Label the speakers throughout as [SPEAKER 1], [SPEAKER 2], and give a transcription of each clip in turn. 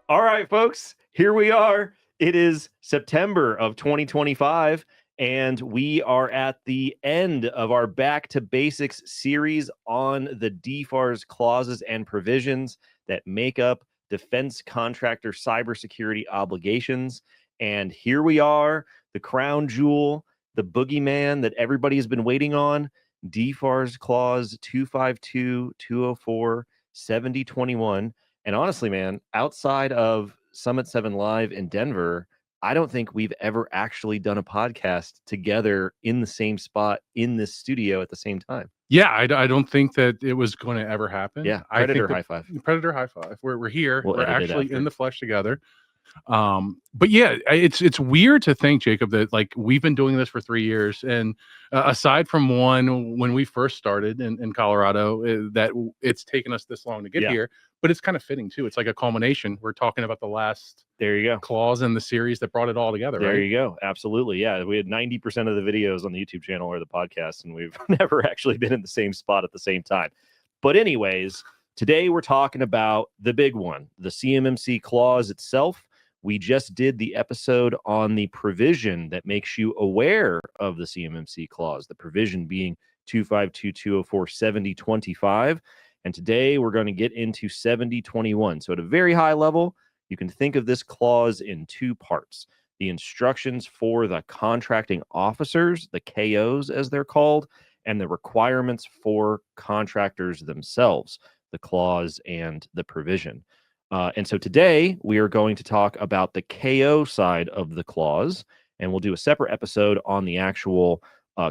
[SPEAKER 1] All right, folks, here we are. It is September of 2025, and we are at the end of our Back to Basics series on the DFARS clauses and provisions that make up defense contractor cybersecurity obligations. And here we are, the crown jewel, the boogeyman that everybody has been waiting on, DFARS clause 252, 204, 7021. And honestly, man, outside of Summit 7 Live in Denver, I don't think we've ever actually done a podcast together in the same spot in this studio at the same time.
[SPEAKER 2] Yeah, I don't think that it was going to ever happen.
[SPEAKER 1] Yeah,
[SPEAKER 2] I think
[SPEAKER 1] Predator
[SPEAKER 2] that-
[SPEAKER 1] high five.
[SPEAKER 2] Predator high five. We're here.
[SPEAKER 1] We'll
[SPEAKER 2] We're
[SPEAKER 1] edit it
[SPEAKER 2] actually
[SPEAKER 1] after.
[SPEAKER 2] in the flesh together. But yeah, it's weird to think, Jacob, that like we've been doing this for 3 years, and aside from one when we first started in Colorado, that it's taken us this long to get here. But it's kind of fitting too. It's like a culmination. We're talking about the last clause in the series that brought it all together.
[SPEAKER 1] There
[SPEAKER 2] right?
[SPEAKER 1] you go. Absolutely. Yeah. We had 90% of the videos on the YouTube channel or the podcast, and we've never actually been in the same spot at the same time. But anyways, today we're talking about the big one, the CMMC clause itself. We just did the episode on the provision that makes you aware of the CMMC clause, the provision being 252-204-7025. And today we're going to get into 7021. So at a very high level, you can think of this clause in two parts. The instructions for the contracting officers, the KOs as they're called, and the requirements for contractors themselves, the clause and the provision. And so today we are going to talk about the KO side of the clause, and we'll do a separate episode on the actual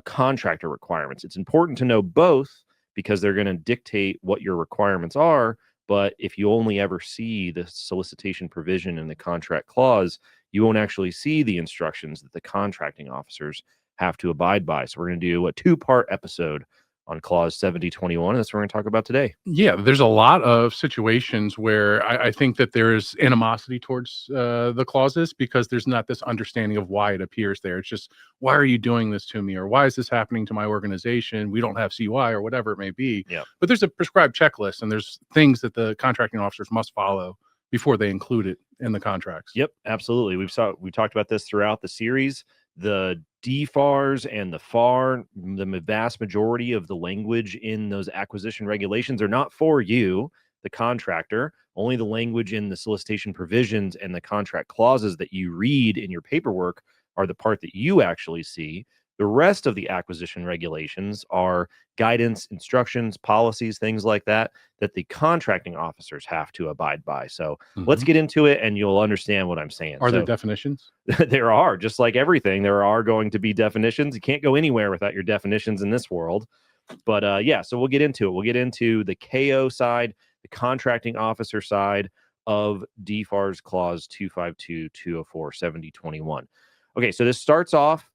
[SPEAKER 1] contractor requirements. It's important to know both because they're going to dictate what your requirements are. But if you only ever see the solicitation provision in the contract clause, you won't actually see the instructions that the contracting officers have to abide by. So we're going to do a two-part episode on clause 7021. And that's what we're going to talk about today.
[SPEAKER 2] Yeah, there's a lot of situations where I think that there's animosity towards the clauses because there's not this understanding of why it appears there. It's just, why are you doing this to me? Or why is this happening to my organization? We don't have CY or whatever it may be.
[SPEAKER 1] Yeah.
[SPEAKER 2] But there's a prescribed checklist, and there's things that the contracting officers must follow before they include it in the contracts.
[SPEAKER 1] Yep, absolutely. We talked about this throughout the series. The DFARS and the FAR, the vast majority of the language in those acquisition regulations are not for you, the contractor. Only the language in the solicitation provisions and the contract clauses that you read in your paperwork are the part that you actually see. The rest of the acquisition regulations are guidance, instructions, policies, things like that, that the contracting officers have to abide by. So let's get into it and you'll understand what I'm saying.
[SPEAKER 2] Are there definitions?
[SPEAKER 1] There are, just like everything, there are going to be definitions. You can't go anywhere without your definitions in this world. But yeah, so we'll get into it. We'll get into the KO side, the contracting officer side of DFARS clause 252-204-7021. Okay, so this starts off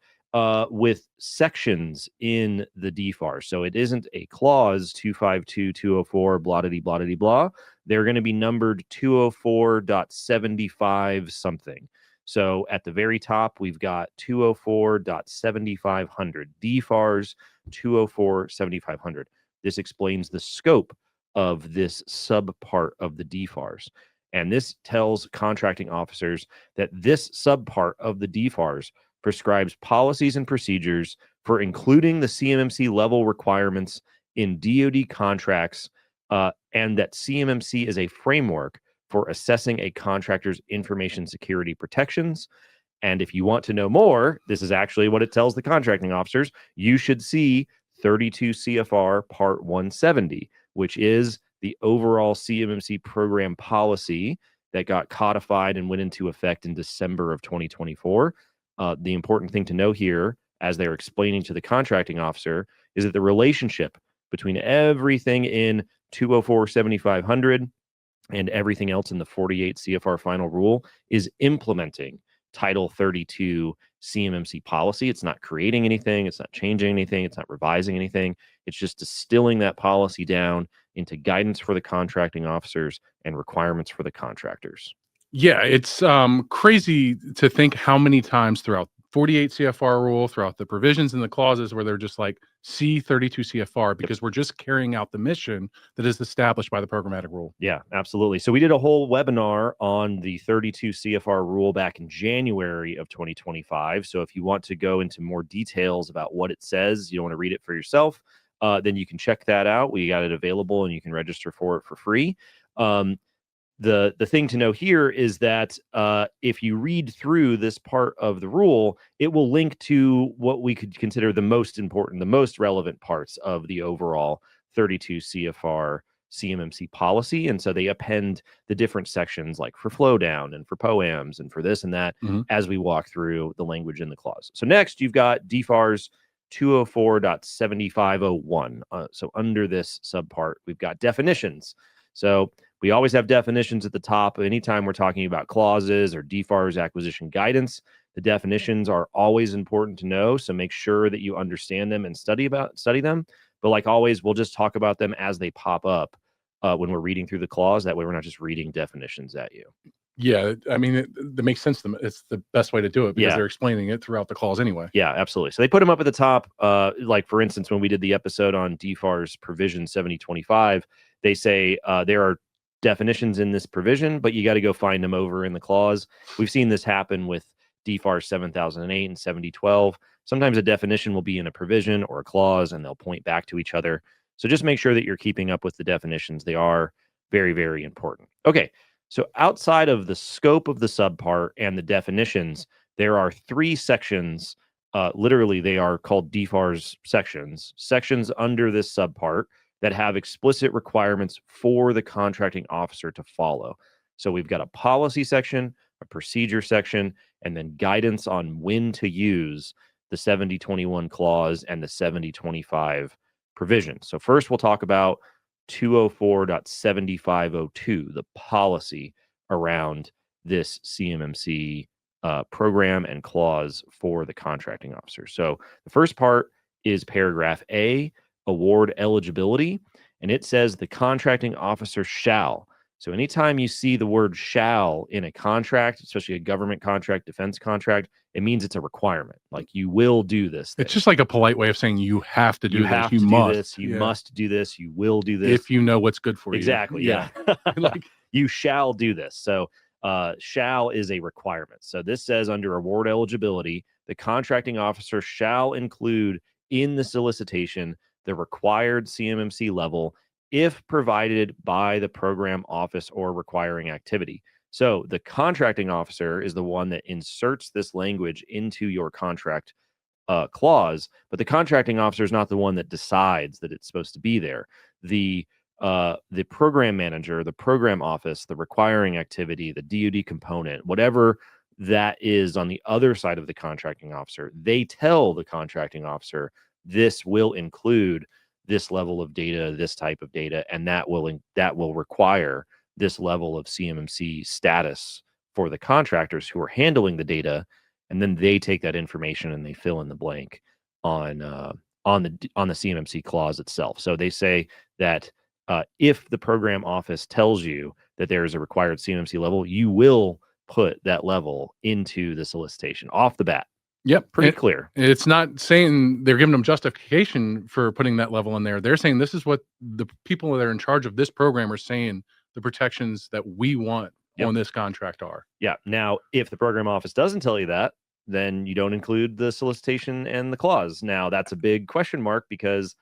[SPEAKER 1] with sections in the DFARS. So it isn't a clause 252-204 blah-de-de blah. They're going to be numbered 204.75 something. So at the very top, we've got 204.7500, DFARS 204.7500. This explains the scope of this subpart of the DFARS. And this tells contracting officers that this subpart of the DFARS prescribes policies and procedures for including the CMMC level requirements in DoD contracts, and that CMMC is a framework for assessing a contractor's information security protections. And if you want to know more, this is actually what it tells the contracting officers. You should see 32 CFR Part 170, which is the overall CMMC program policy that got codified and went into effect in December of 2024. The important thing to know here, as they're explaining to the contracting officer, is that the relationship between everything in 204-7500 and everything else in the 48 CFR final rule is implementing Title 32 CMMC policy. It's not creating anything. It's not changing anything. It's not revising anything. It's just distilling that policy down into guidance for the contracting officers and requirements for the contractors.
[SPEAKER 2] Yeah, it's crazy to think how many times throughout 48 CFR rule throughout the provisions and the clauses where they're just like C32 CFR because we're just carrying out the mission that is established by the programmatic rule.
[SPEAKER 1] Yeah, absolutely. So we did a whole webinar on the 32 CFR rule back in January of 2025. So if you want to go into more details about what it says, you don't want to read it for yourself, then you can check that out. We got it available and you can register for it for free. The thing to know here is that if you read through this part of the rule, it will link to what we could consider the most important, the most relevant parts of the overall 32 CFR CMMC policy. And so they append the different sections like for flow down and for POAMs and for this and that as we walk through the language in the clause. So next you've got DFARS 204.7501. So under this subpart, we've got definitions. So we always have definitions at the top. Anytime we're talking about clauses or DFARS acquisition guidance, the definitions are always important to know. So make sure that you understand them and study them. But like always, we'll just talk about them as they pop up when we're reading through the clause. That way we're not just reading definitions at you.
[SPEAKER 2] Yeah, I mean, that makes sense to them. It's the best way to do it because they're explaining it throughout the clause anyway.
[SPEAKER 1] Yeah, absolutely. So they put them up at the top. Like, for instance, when we did the episode on DFARS provision 7025, they say there are definitions in this provision, but you got to go find them over in the clause. We've seen this happen with DFARS 7008 and 7012. Sometimes a definition will be in a provision or a clause, and they'll point back to each other. So just make sure that you're keeping up with the definitions. They are very, very important. Okay, so outside of the scope of the subpart and the definitions, there are 3 sections. Literally, they are called DFARS sections under this subpart that have explicit requirements for the contracting officer to follow. So we've got a policy section, a procedure section, and then guidance on when to use the 7021 clause and the 7025 provision. So first we'll talk about 204.7502, the policy around this CMMC program and clause for the contracting officer. So the first part is paragraph A, award eligibility, and it says the contracting officer shall. So anytime you see the word shall in a contract, especially a government contract, defense contract, it means it's a requirement. Like, you will do this thing.
[SPEAKER 2] It's just like a polite way of saying you have to do this.
[SPEAKER 1] You must do this. You will do this.
[SPEAKER 2] If you know what's good for you.
[SPEAKER 1] Exactly. Yeah. Like, you shall do this. So shall is a requirement. So this says under award eligibility, the contracting officer shall include in the solicitation the required CMMC level if provided by the program office or requiring activity. So the contracting officer is the one that inserts this language into your contract clause, but the contracting officer is not the one that decides that it's supposed to be there. The program manager, the program office, the requiring activity, the DoD component, whatever that is on the other side of the contracting officer, they tell the contracting officer this will include this level of data, this type of data, and that will require this level of CMMC status for the contractors who are handling the data, and then they take that information and they fill in the blank on the CMMC clause itself. So they say that if the program office tells you that there is a required CMMC level, you will put that level into the solicitation off the bat.
[SPEAKER 2] Yep.
[SPEAKER 1] Pretty clear.
[SPEAKER 2] It's not saying they're giving them justification for putting that level in there. They're saying this is what the people that are in charge of this program are saying the protections that we want on this contract are.
[SPEAKER 1] Yeah. Now, if the program office doesn't tell you that, then you don't include the solicitation and the clause. Now, that's a big question mark because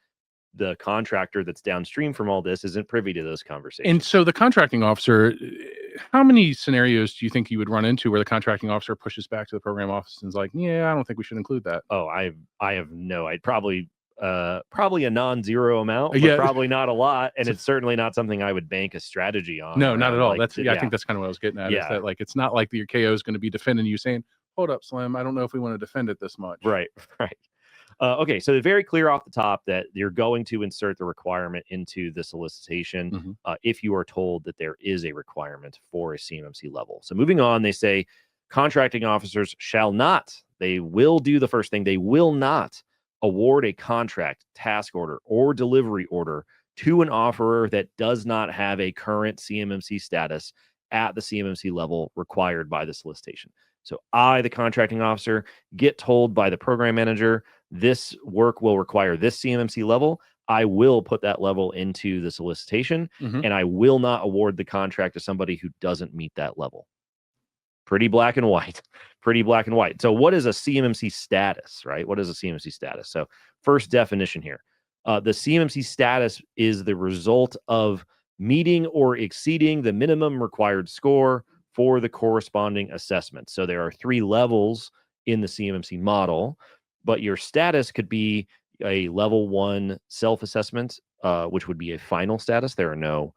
[SPEAKER 1] the contractor that's downstream from all this isn't privy to those conversations.
[SPEAKER 2] And so the contracting officer, how many scenarios do you think you would run into where the contracting officer pushes back to the program office and is like, yeah, I don't think we should include that?
[SPEAKER 1] Oh, I have no, I'd probably a non-zero amount, but probably not a lot. And it's certainly not something I would bank a strategy on.
[SPEAKER 2] No, not at all. Like, I think that's kind of what I was getting at. Is that, like, it's not like your KO is going to be defending you saying, hold up, Slim, I don't know if we want to defend it this much.
[SPEAKER 1] Right. Okay, so it's very clear off the top that you're going to insert the requirement into the solicitation if you are told that there is a requirement for a CMMC level. So moving on, they say contracting officers shall not, they will do the first thing, they will not award a contract, task order, or delivery order to an offerer that does not have a current CMMC status at the CMMC level required by the solicitation. So I, the contracting officer, get told by the program manager, this work will require this CMMC level. I will put that level into the solicitation, and I will not award the contract to somebody who doesn't meet that level. Pretty black and white. Pretty black and white. So what is a CMMC status, right? What is a CMMC status? So first definition here. The CMMC status is the result of meeting or exceeding the minimum required score for the corresponding assessment. So there are 3 levels in the CMMC model, but your status could be a level 1 self-assessment, which would be a final status. There are no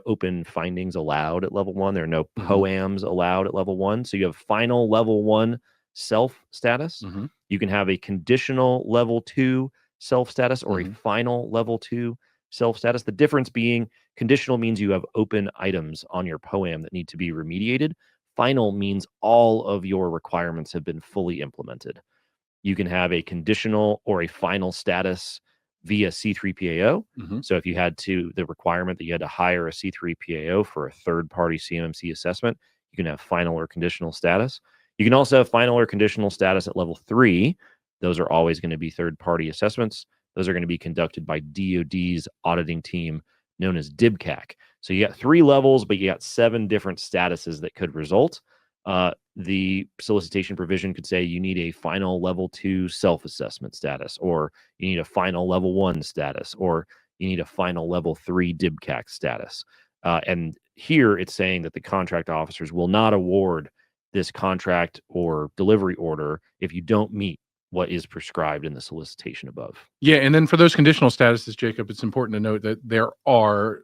[SPEAKER 1] open findings allowed at level 1. There are no POAMs allowed at level 1. So you have final level 1 self status. You can have a conditional level 2 self status or a final level 2 self status. The difference being conditional means you have open items on your POAM that need to be remediated. Final means all of your requirements have been fully implemented. You can have a conditional or a final status via C3PAO. So if you had the requirement that you had to hire a C3PAO for a third-party CMMC assessment, you can have final or conditional status. You can also have final or conditional status at level 3. Those are always going to be third-party assessments. Those are going to be conducted by DoD's auditing team known as DIBCAC. So you got 3 levels, but you got 7 different statuses that could result. The solicitation provision could say you need a final level 2 self-assessment status, or you need a final level 1 status, or you need a final level 3 DIBCAC status. And here it's saying that the contract officers will not award this contract or delivery order if you don't meet what is prescribed in the solicitation above.
[SPEAKER 2] Yeah, and then for those conditional statuses, Jacob, it's important to note that there are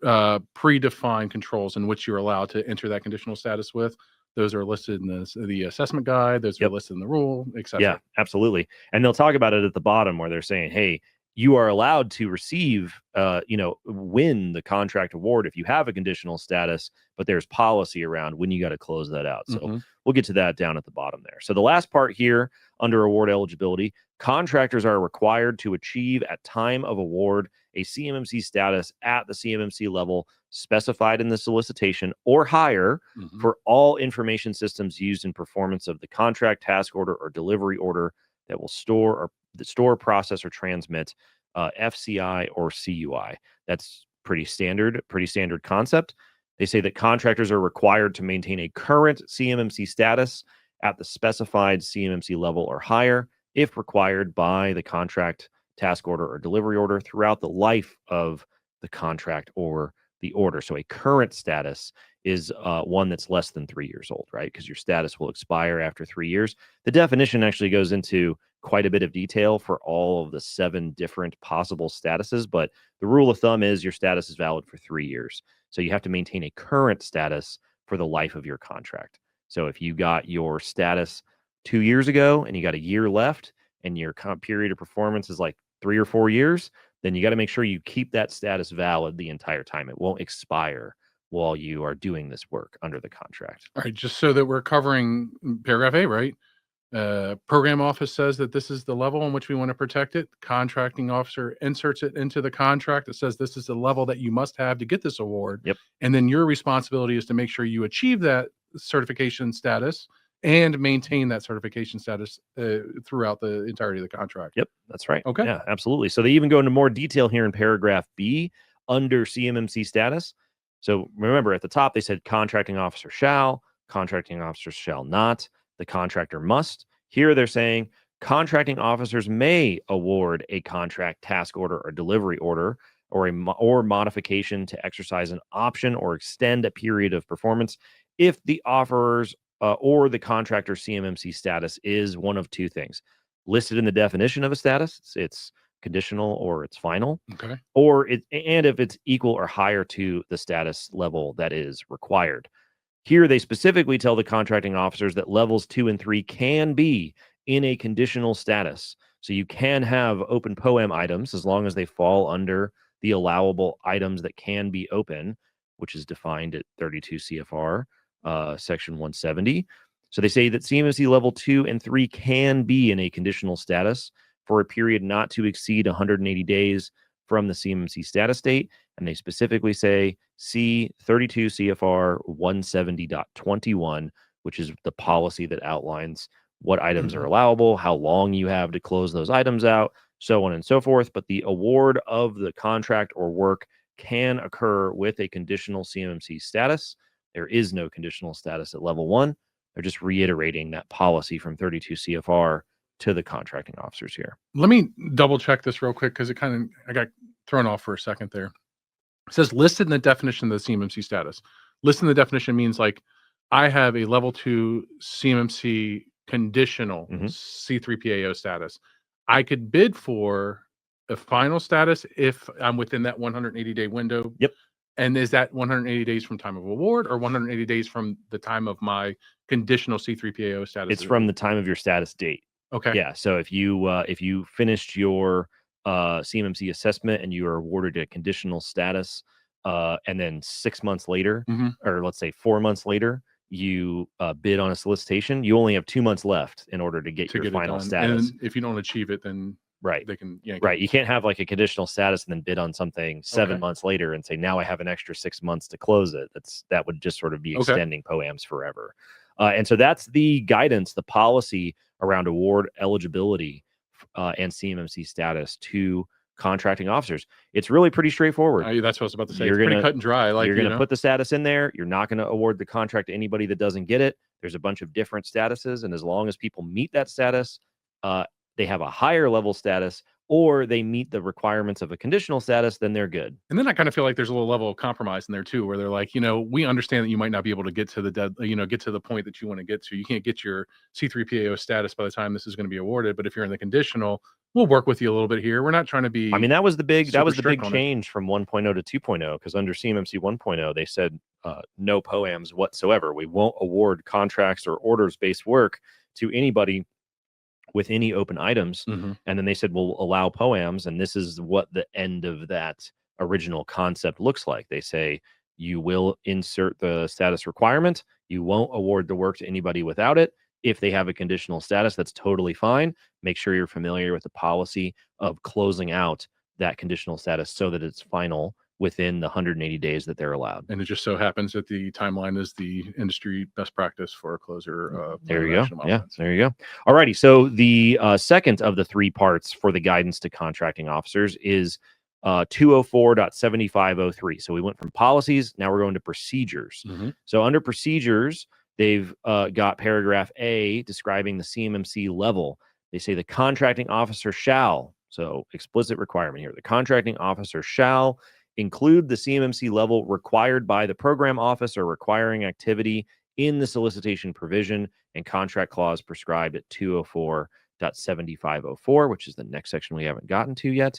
[SPEAKER 2] predefined controls in which you're allowed to enter that conditional status with. Those are listed in the assessment guide. Those are listed in the rule, etc.
[SPEAKER 1] Yeah, absolutely. And they'll talk about it at the bottom where they're saying, hey, you are allowed to receive, win the contract award if you have a conditional status, but there's policy around when you got to close that out. So we'll get to that down at the bottom there. So the last part here under award eligibility, contractors are required to achieve at time of award a CMMC status at the CMMC level specified in the solicitation or higher for all information systems used in performance of the contract, task order, or delivery order that will store, process, or transmit FCI or CUI. That's pretty standard concept. They say that contractors are required to maintain a current CMMC status at the specified CMMC level or higher, if required by the contract, task order, or delivery order throughout the life of the contract or the order. So a current status is one that's less than 3 years old, right? Because your status will expire after 3 years. The definition actually goes into quite a bit of detail for all of the 7 different possible statuses, but the rule of thumb is your status is valid for 3 years. So you have to maintain a current status for the life of your contract. So if you got your status 2 years ago and you got a year left and your period of performance is like 3 or 4 years, then you got to make sure you keep that status valid the entire time. It won't expire while you are doing this work under the contract.
[SPEAKER 2] All right, just so that we're covering paragraph A, right? Program office says that this is the level in which we want to protect it. Contracting officer inserts it into the contract that says this is the level that you must have to get this award.
[SPEAKER 1] Yep.
[SPEAKER 2] And then your responsibility is to make sure you achieve that certification status and maintain that certification status throughout the entirety of the contract.
[SPEAKER 1] Yep, that's right.
[SPEAKER 2] Okay.
[SPEAKER 1] Yeah, absolutely. So they even go into more detail here in paragraph B under CMMC status. So remember at the top, they said contracting officer shall, contracting officers shall not, the contractor must. Here they're saying contracting officers may award a contract, task order, or delivery order, or modification to exercise an option or extend a period of performance if the offerer's or the contractor CMMC status is one of 2 things. Listed in the definition of a status, it's conditional or it's final.
[SPEAKER 2] Okay.
[SPEAKER 1] And if it's equal or higher to the status level that is required. Here, they specifically tell the contracting officers that levels 2 and 3 can be in a conditional status. So you can have open POAM items as long as they fall under the allowable items that can be open, which is defined at 32 CFR, section 170. So they say that CMMC level 2 and 3 can be in a conditional status for a period not to exceed 180 days from the CMMC status date. And they specifically say C 32 CFR 170.21 which is the policy that outlines what items are allowable, how long you have to close those items out, so on and so forth. But the award of the contract or work can occur with a conditional CMMC status. There is no conditional status at level 1. They're just reiterating that policy from 32 CFR to the contracting officers here.
[SPEAKER 2] Let me double check this real quick because I got thrown off for a second there. It says listed in the definition of the CMMC status. Listed in the definition means like I have a level 2 CMMC conditional C3PAO status. I could bid for a final status if I'm within that 180-day window.
[SPEAKER 1] Yep.
[SPEAKER 2] And is that 180 days from time of award or 180 days from the time of my conditional C3PAO status?
[SPEAKER 1] It's from the time of your status date.
[SPEAKER 2] Okay.
[SPEAKER 1] Yeah. So if you finished your CMMC assessment and you are awarded a conditional status, and then 6 months later, or let's say 4 months later, you bid on a solicitation, you only have 2 months left in order to get your final status.
[SPEAKER 2] And if you don't achieve it, then they can
[SPEAKER 1] right. You can't have like a conditional status and then bid on something 7 months later and say, now I have an extra 6 months to close it. That would just sort of be extending POAMs forever. And so that's the guidance, the policy around award eligibility and CMMC status to contracting officers. It's really pretty straightforward.
[SPEAKER 2] That's what I was about to say. It's pretty cut and dry. Like
[SPEAKER 1] you're going to put the status in there. You're not going to award the contract to anybody that doesn't get it. There's a bunch of different statuses, and as long as people meet that status, they have a higher level status, or they meet the requirements of a conditional status, then they're good.
[SPEAKER 2] And then I kind of feel like there's a little level of compromise in there too, where they're like, we understand that you might not be able to get to get to the point that you want to get to. You can't get your C3PAO status by the time this is going to be awarded. But if you're in the conditional, we'll work with you a little bit here. We're not trying to be.
[SPEAKER 1] I mean, that was the big change from 1.0 to 2.0, because under CMMC 1.0, they said no POAMs whatsoever. We won't award contracts or orders-based work to anybody with any open items. And then they said, we'll allow POAMs. And this is what the end of that original concept looks like. They say you will insert the status requirement. You won't award the work to anybody without it. If they have a conditional status, that's totally fine. Make sure you're familiar with the policy of closing out that conditional status so that it's final within the 180 days that they're allowed.
[SPEAKER 2] And it just so happens that the timeline is the industry best practice for a closer.
[SPEAKER 1] There you go. Yeah, there you go. All righty. So the second of the 3 parts for the guidance to contracting officers is 204.7503. So we went from policies. Now we're going to procedures. So under procedures, they've got paragraph A describing the CMMC level. They say the contracting officer shall, so explicit requirement here, the contracting officer shall include the CMMC level required by the program office or requiring activity in the solicitation provision and contract clause prescribed at 204.7504, which is the next section we haven't gotten to yet.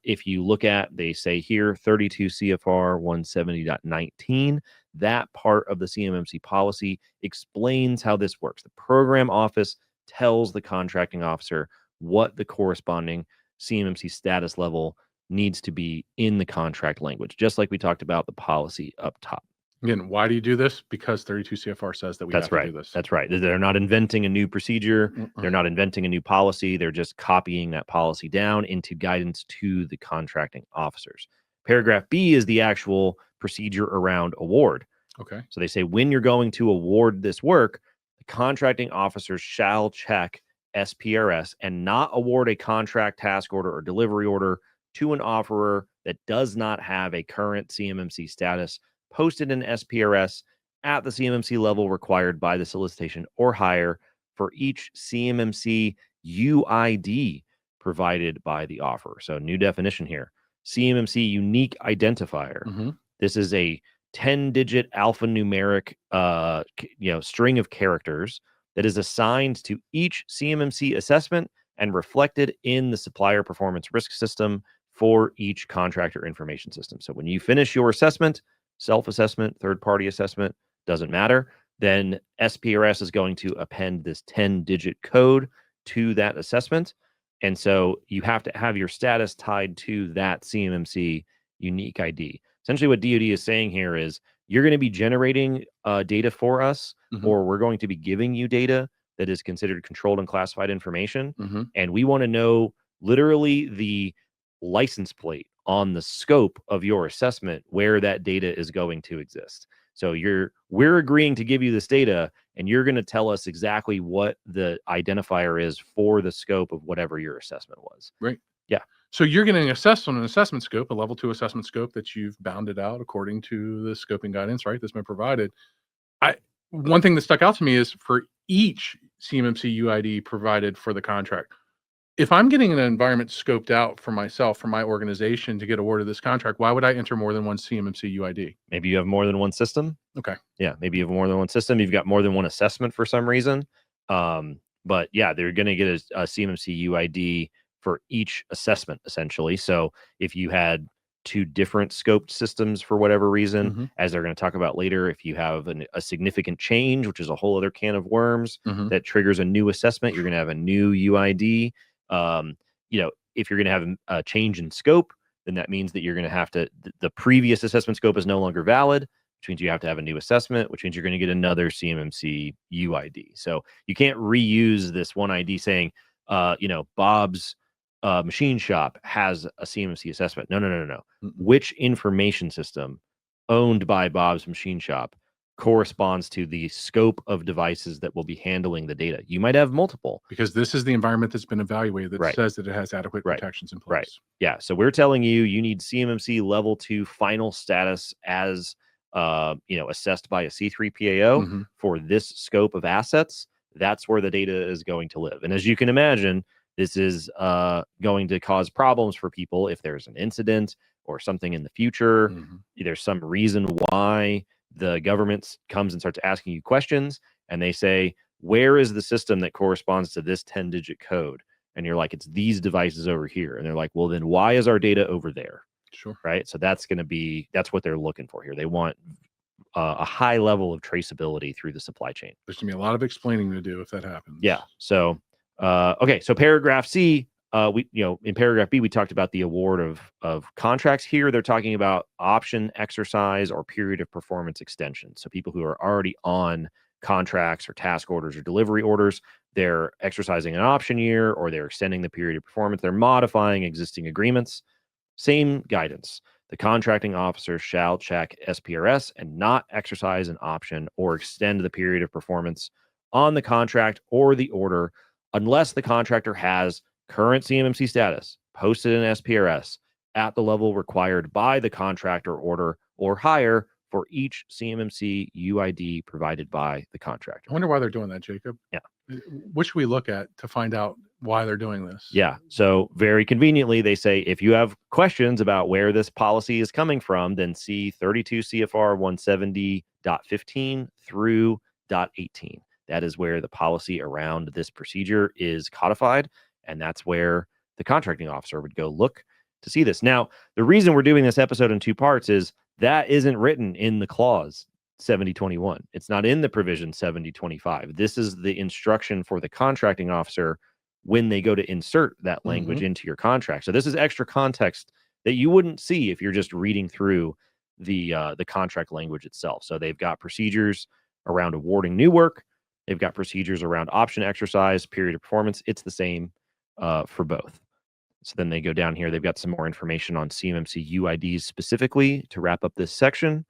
[SPEAKER 1] If you look at, they say here, 32 CFR 170.19, that part of the CMMC policy explains how this works. The program office tells the contracting officer what the corresponding CMMC status level needs to be in the contract language, just like we talked about the policy up top.
[SPEAKER 2] Again, why do you do this? Because 32 CFR says that we have to do this.
[SPEAKER 1] That's right. They're not inventing a new procedure. They're not inventing a new policy. They're just copying that policy down into guidance to the contracting officers. Paragraph B is the actual procedure around award.
[SPEAKER 2] Okay.
[SPEAKER 1] So they say when you're going to award this work, the contracting officers shall check SPRS and not award a contract, task order, or delivery order to an offerer that does not have a current CMMC status posted in SPRS at the CMMC level required by the solicitation or hire for each CMMC UID provided by the offerer. So new definition here, CMMC unique identifier. This is a 10-digit alphanumeric string of characters that is assigned to each CMMC assessment and reflected in the supplier performance risk system for each contractor information system. So when you finish your assessment, self-assessment, third-party assessment, doesn't matter, then SPRS is going to append this 10-digit code to that assessment. And so you have to have your status tied to that CMMC unique ID. Essentially what DoD is saying here is you're going to be generating data for us, or we're going to be giving you data that is considered controlled and classified information. And we want to know literally the license plate on the scope of your assessment where that data is going to exist. So we're agreeing to give you this data, and you're going to tell us exactly what the identifier is for the scope of whatever your assessment was.
[SPEAKER 2] Right.
[SPEAKER 1] Yeah.
[SPEAKER 2] So you're getting assessed on an assessment scope, a level 2 assessment scope that you've bounded out according to the scoping guidance, right? That's been provided. One thing that stuck out to me is for each CMMC UID provided for the contract. If I'm getting an environment scoped out for myself, for my organization to get awarded this contract, why would I enter more than one CMMC UID?
[SPEAKER 1] Maybe you have more than one system.
[SPEAKER 2] Okay.
[SPEAKER 1] Yeah, maybe you have more than one system. You've got more than one assessment for some reason. But yeah, they're going to get a CMMC UID for each assessment, essentially. So if you had 2 different scoped systems for whatever reason, as they're going to talk about later, if you have a significant change, which is a whole other can of worms that triggers a new assessment, you're going to have a new UID. If you're going to have a change in scope, then that means that you're going to have to, the previous assessment scope is no longer valid, which means you have to have a new assessment, which means you're going to get another CMMC UID. So you can't reuse this one ID saying, Bob's machine shop has a CMMC assessment. No. Which information system owned by Bob's machine shop corresponds to the scope of devices that will be handling the data? You might have multiple.
[SPEAKER 2] Because this is the environment that's been evaluated that says that it has adequate protections in place.
[SPEAKER 1] Right. Yeah. So we're telling you need CMMC level 2 final status as assessed by a C3PAO for this scope of assets. That's where the data is going to live. And as you can imagine, this is going to cause problems for people if there's an incident or something in the future. There's some reason why the government comes and starts asking you questions, and they say, where is the system that corresponds to this 10-digit code? And you're like, it's these devices over here. And they're like, well, then why is our data over there?
[SPEAKER 2] Sure.
[SPEAKER 1] Right. So that's what they're looking for here. They want a high level of traceability through the supply chain.
[SPEAKER 2] There's going to be a lot of explaining to do if that happens.
[SPEAKER 1] Yeah. So, okay. So paragraph C, in paragraph B, we talked about the award of contracts. Here, they're talking about option exercise or period of performance extension. So people who are already on contracts or task orders or delivery orders, they're exercising an option year, or they're extending the period of performance. They're modifying existing agreements. Same guidance. The contracting officer shall check SPRS and not exercise an option or extend the period of performance on the contract or the order unless the contractor has current CMMC status posted in SPRS at the level required by the contractor order or higher for each CMMC UID provided by the contractor.
[SPEAKER 2] I wonder why they're doing that, Jacob.
[SPEAKER 1] Yeah.
[SPEAKER 2] What should we look at to find out why they're doing this?
[SPEAKER 1] Yeah. So very conveniently, they say, if you have questions about where this policy is coming from, then see 32 CFR 170.15 through .18. That is where the policy around this procedure is codified. And that's where the contracting officer would go look to see this. Now, the reason we're doing this episode in 2 parts is that isn't written in the clause 7021. It's not in the provision 7025. This is the instruction for the contracting officer when they go to insert that language into your contract. So this is extra context that you wouldn't see if you're just reading through the contract language itself. So they've got procedures around awarding new work. They've got procedures around option exercise, period of performance. It's the same for both. So then they go down here. They've got some more information on CMMC UIDs specifically to wrap up this section.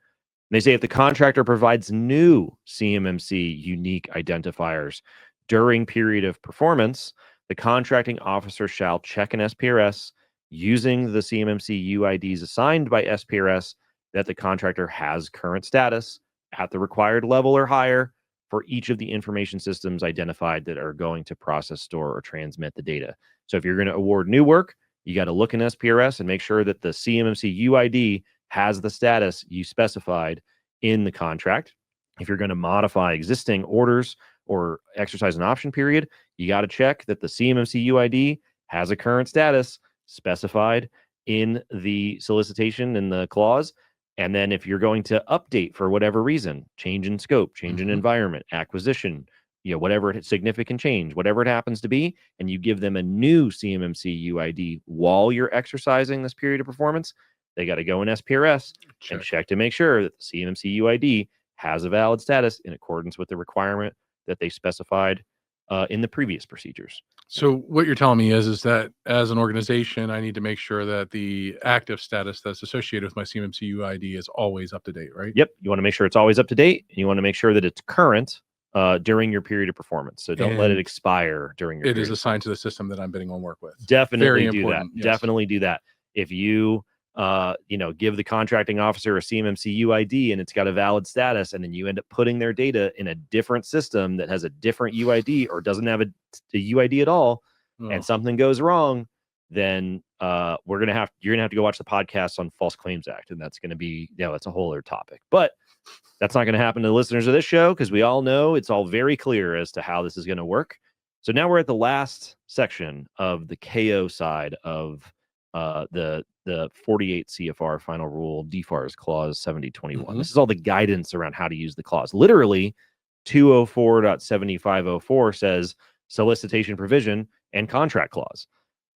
[SPEAKER 1] They say if the contractor provides new CMMC unique identifiers during period of performance, the contracting officer shall check an SPRS using the CMMC UIDs assigned by SPRS that the contractor has current status at the required level or higher for each of the information systems identified that are going to process, store, or transmit the data. So if you're going to award new work, you got to look in SPRS and make sure that the CMMC UID has the status you specified in the contract. If you're going to modify existing orders or exercise an option period, you got to check that the CMMC UID has a current status specified in the solicitation in the clause. And then if you're going to update for whatever reason, change in scope, change in environment, acquisition, whatever significant change, whatever it happens to be, and you give them a new CMMC UID while you're exercising this period of performance, they got to go in SPRS and check to make sure that the CMMC UID has a valid status in accordance with the requirement that they specified in the previous procedures.
[SPEAKER 2] So what you're telling me is that as an organization, I need to make sure that the active status that's associated with my CMMC UID is always up to date, right?
[SPEAKER 1] Yep. You want to make sure it's always up to date, and you want to make sure that it's current during your period of performance. So don't let it expire during your period.
[SPEAKER 2] It is assigned to the system that I'm bidding on work with.
[SPEAKER 1] Definitely
[SPEAKER 2] Very
[SPEAKER 1] do
[SPEAKER 2] important.
[SPEAKER 1] that.
[SPEAKER 2] Yes.
[SPEAKER 1] Definitely do that. If you give the contracting officer a CMMC UID and it's got a valid status, and then you end up putting their data in a different system that has a different UID or doesn't have a UID at all, and something goes wrong, then you're gonna have to go watch the podcast on False Claims Act, and that's gonna be that's a whole other topic. But that's not going to happen to the listeners of this show, because we all know it's all very clear as to how this is going to work. So now we're at the last section of the KO side of the 48 CFR final rule DFARS clause 7021. This is all the guidance around how to use the clause. Literally, 204.7504 says solicitation provision and contract clause.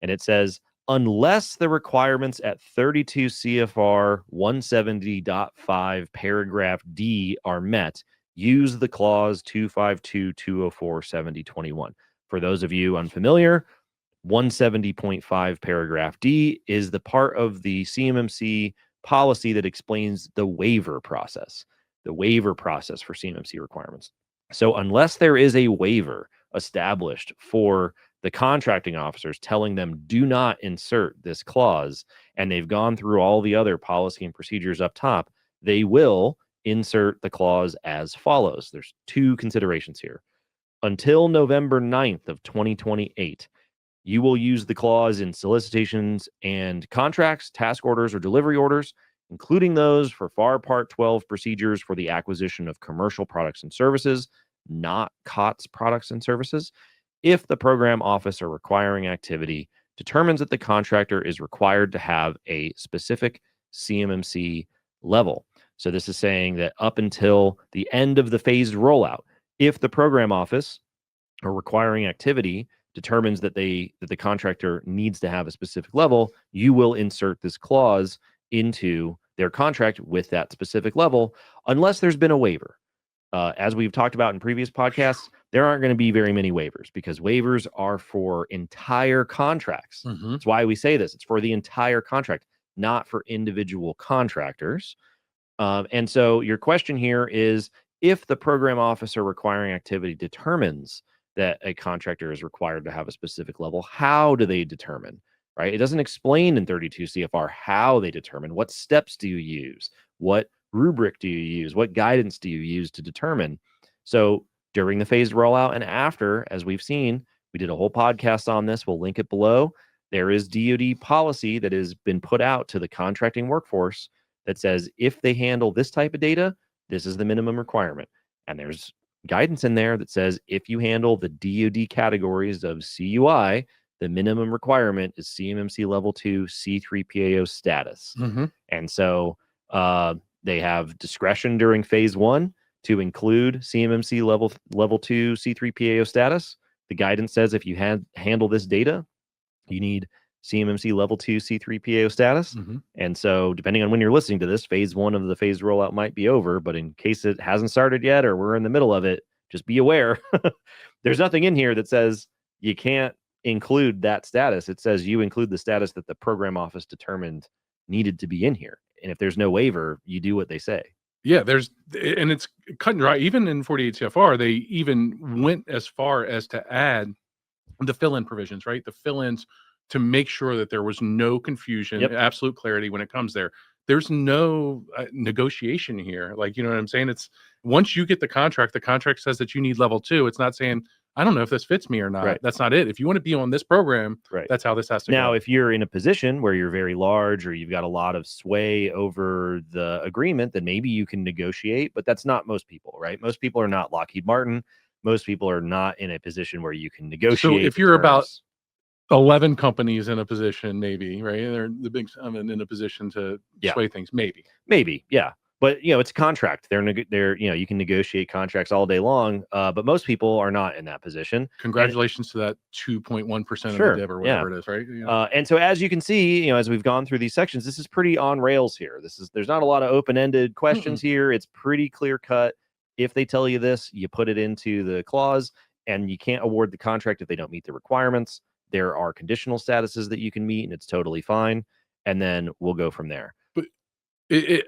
[SPEAKER 1] And it says, unless the requirements at 32 CFR 170.5 paragraph D are met, use the clause 252.204.7021. For those of you unfamiliar, 170.5 paragraph D is the part of the CMMC policy that explains the waiver process for CMMC requirements. So unless there is a waiver established for the contracting officers telling them do not insert this clause, and they've gone through all the other policy and procedures up top, they will insert the clause as follows. There's two considerations here. Until November 9th of 2028, you will use the clause in solicitations and contracts, task orders, or delivery orders, including those for FAR Part 12 procedures for the acquisition of commercial products and services, not COTS products and services, if the program officer requiring activity determines that the contractor is required to have a specific CMMC level. So this is saying that up until the end of the phased rollout, if the program office or requiring activity determines that the contractor needs to have a specific level, you will insert this clause into their contract with that specific level, unless there's been a waiver. As we've talked about in previous podcasts, there aren't going to be very many waivers, because waivers are for entire contracts. That's why we say this. It's for the entire contract, not for individual contractors. And so your question here is, if the program officer requiring activity determines that a contractor is required to have a specific level, how do they determine, right? It doesn't explain in 32 CFR how they determine. What steps do you use? What rubric do you use? What guidance do you use to determine? So during the phased rollout and after, as we've seen, we did a whole podcast on this. We'll link it below. There is DoD policy that has been put out to the contracting workforce that says if they handle this type of data, this is the minimum requirement. And there's guidance in there that says if you handle the DoD categories of CUI, the minimum requirement is CMMC level 2 C3PAO status. And so they have discretion during phase 1 to include CMMC level 2 C3PAO status. The guidance says if you handle this data, you need CMMC level 2 C3PAO status. And so depending on when you're listening to this, phase 1 of the phased rollout might be over, but in case it hasn't started yet or we're in the middle of it, just be aware. There's nothing in here that says you can't include that status. It says you include the status that the program office determined needed to be in here. And if there's no waiver, you do what they say.
[SPEAKER 2] Yeah, and it's cut and dry. Even in 48 CFR, they even went as far as to add the fill-in provisions, right? The fill-ins to make sure that there was no confusion, absolute clarity when it comes there. There's no negotiation here. Like, you know what I'm saying? It's once you get the contract says that you need level 2. It's not saying, I don't know if this fits me or not.
[SPEAKER 1] Right.
[SPEAKER 2] That's not it. If you want to be on this program, that's how this has to go.
[SPEAKER 1] Now, if you're in a position where you're very large or you've got a lot of sway over the agreement, then maybe you can negotiate, but that's not most people, right? Most people are not Lockheed Martin. Most people are not in a position where you can negotiate.
[SPEAKER 2] So if you're about 11 companies in a position, maybe, right? They're the big, in a position to sway things, maybe.
[SPEAKER 1] Yeah. But it's a contract. They're you can negotiate contracts all day long. But most people are not in that position.
[SPEAKER 2] Congratulations to that 2.1% of the div or whatever it is, right?
[SPEAKER 1] And so as you can see, as we've gone through these sections, this is pretty on rails here. There's not a lot of open-ended questions here. It's pretty clear cut. If they tell you this, you put it into the clause. and you can't award the contract if they don't meet the requirements. There are conditional statuses that you can meet, and it's totally fine. And then we'll go from there.
[SPEAKER 2] But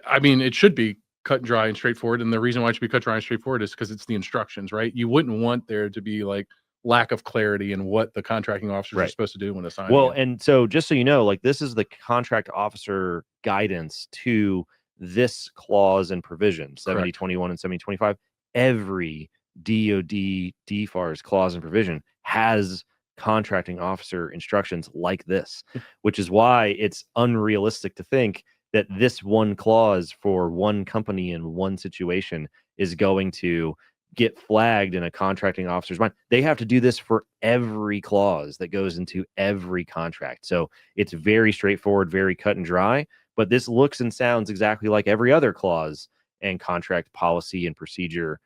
[SPEAKER 2] I mean, it should be cut and dry and straightforward. And the reason why it should be cut dry and straightforward is because it's the instructions, right? You wouldn't want there to be like lack of clarity in what the contracting officers are supposed to do when assigning.
[SPEAKER 1] Well, and so just so you know, like this is the contract officer guidance to this clause and provision, 7021 and 7025. Every DoD DFARS clause and provision has contracting officer instructions like this, which is why it's unrealistic to think that this one clause for one company in one situation is going to get flagged in a contracting officer's mind. They have to do this for every clause that goes into every contract. So it's very straightforward, very cut and dry, but this looks and sounds exactly like every other clause and contract policy and procedure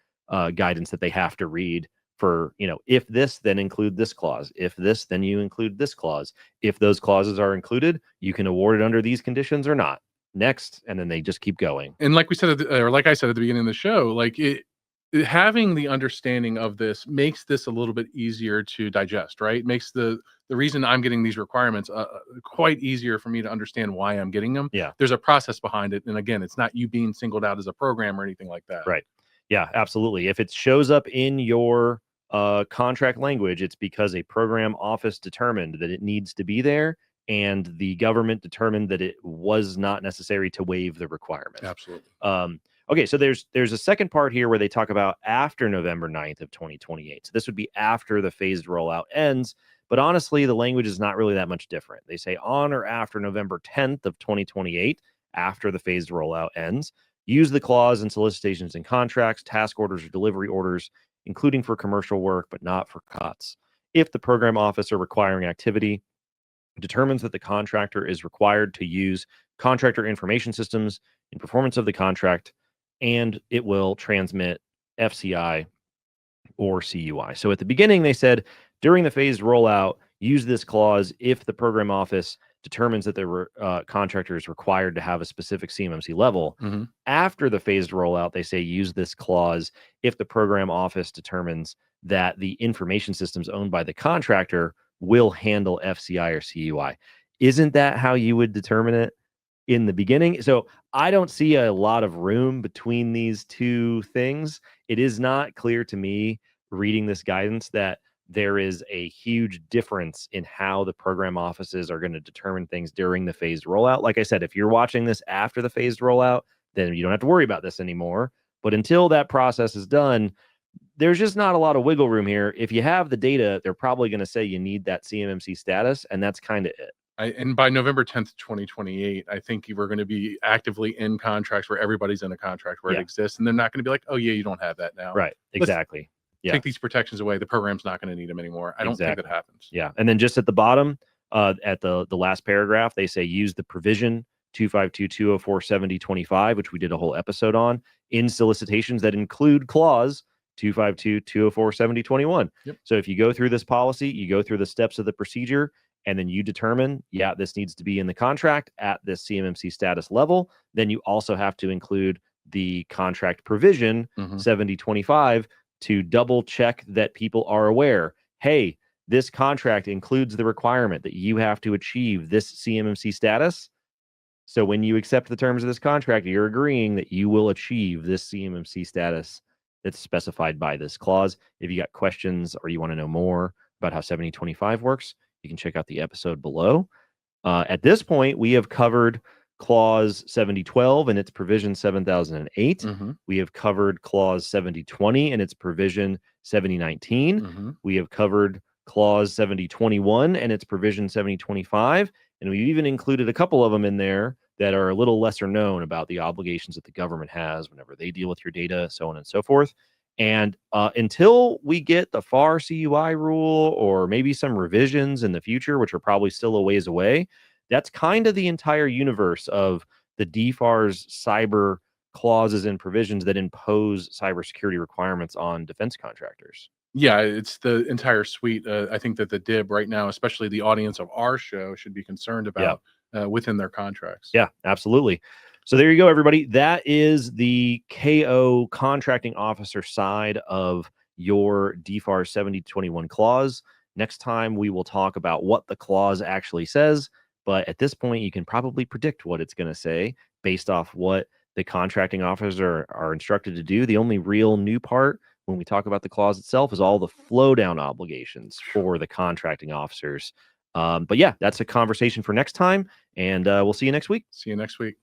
[SPEAKER 1] guidance that they have to read for, if this, then include this clause. If this, then you include this clause. If those clauses are included, you can award it under these conditions or not. Next, and then they just keep going.
[SPEAKER 2] And like we said, or like I said at the beginning of the show, like having the understanding of this makes this a little bit easier to digest, right? It makes the reason I'm getting these requirements quite easier for me to understand why I'm getting them.
[SPEAKER 1] Yeah.
[SPEAKER 2] There's a process behind it. And again, it's not you being singled out as a program or anything like that.
[SPEAKER 1] Right. Yeah, absolutely. If it shows up in your contract language, it's because a program office determined that it needs to be there, and the government determined that it was not necessary to waive the requirement.
[SPEAKER 2] Absolutely.
[SPEAKER 1] Okay, so there's a second part here where they talk about after November 9th of 2028. So this would be after the phased rollout ends, but honestly, the language is not really that much different. They say on or after November 10th of 2028, after the phased rollout ends, use the clause in solicitations and contracts, task orders, or delivery orders, including for commercial work, but not for COTS. If the program officer requiring activity determines that the contractor is required to use contractor information systems in performance of the contract, and it will transmit FCI or CUI. So at the beginning, they said during the phased rollout, use this clause if the program office determines that the contractor is required to have a specific CMMC level.
[SPEAKER 2] Mm-hmm.
[SPEAKER 1] After the phased rollout, they say use this clause if the program office determines that the information systems owned by the contractor will handle FCI or CUI. Isn't that how you would determine it in the beginning? So I don't see a lot of room between these two things. It is not clear to me reading this guidance that there is a huge difference in how the program offices are going to determine things during the phased rollout. Like I said, if you're watching this after the phased rollout, then you don't have to worry about this anymore. But until that process is done, there's just not a lot of wiggle room here. If you have the data, they're probably going to say you need that CMMC status, and that's kind of it.
[SPEAKER 2] And by November 10th, 2028, I think we're going to be actively in contracts where everybody's in a contract where it exists, and they're not going to be like, oh, yeah, you don't have that now.
[SPEAKER 1] Right, exactly.
[SPEAKER 2] Take these protections away. The program's not going to need them anymore. I don't think that happens.
[SPEAKER 1] Yeah, and then just at the bottom, at the last paragraph, they say use the provision 252-204-7025, which we did a whole episode on, in solicitations that include clause 252-204-7021.
[SPEAKER 2] Yep.
[SPEAKER 1] So if you go through this policy, you go through the steps of the procedure, and then you determine, this needs to be in the contract at this CMMC status level, then you also have to include the contract provision 7025 to double check that people are aware, hey, this contract includes the requirement that you have to achieve this CMMC status. So when you accept the terms of this contract, you're agreeing that you will achieve this CMMC status that's specified by this clause. If you got questions or you want to know more about how 7025 works, you can check out the episode below. At this point, we have covered Clause 7012 and its provision 7008. We have covered Clause 7020 and its provision 7019. We have covered Clause 7021 and its provision 7025. And we've even included a couple of them in there that are a little lesser known about the obligations that the government has whenever they deal with your data, so on and so forth. And until we get the FAR CUI rule or maybe some revisions in the future, which are probably still a ways away, that's kind of the entire universe of the DFARS cyber clauses and provisions that impose cybersecurity requirements on defense contractors.
[SPEAKER 2] Yeah, it's the entire suite. I think that the DIB right now, especially the audience of our show, should be concerned about within their contracts.
[SPEAKER 1] Yeah, absolutely. So there you go, everybody. That is the KO contracting officer side of your DFARS 7021 clause. Next time, we will talk about what the clause actually says. But at this point, you can probably predict what it's going to say based off what the contracting officers are instructed to do. The only real new part when we talk about the clause itself is all the flow down obligations for the contracting officers. But yeah, that's a conversation for next time. And we'll see you next week.
[SPEAKER 2] See you next week.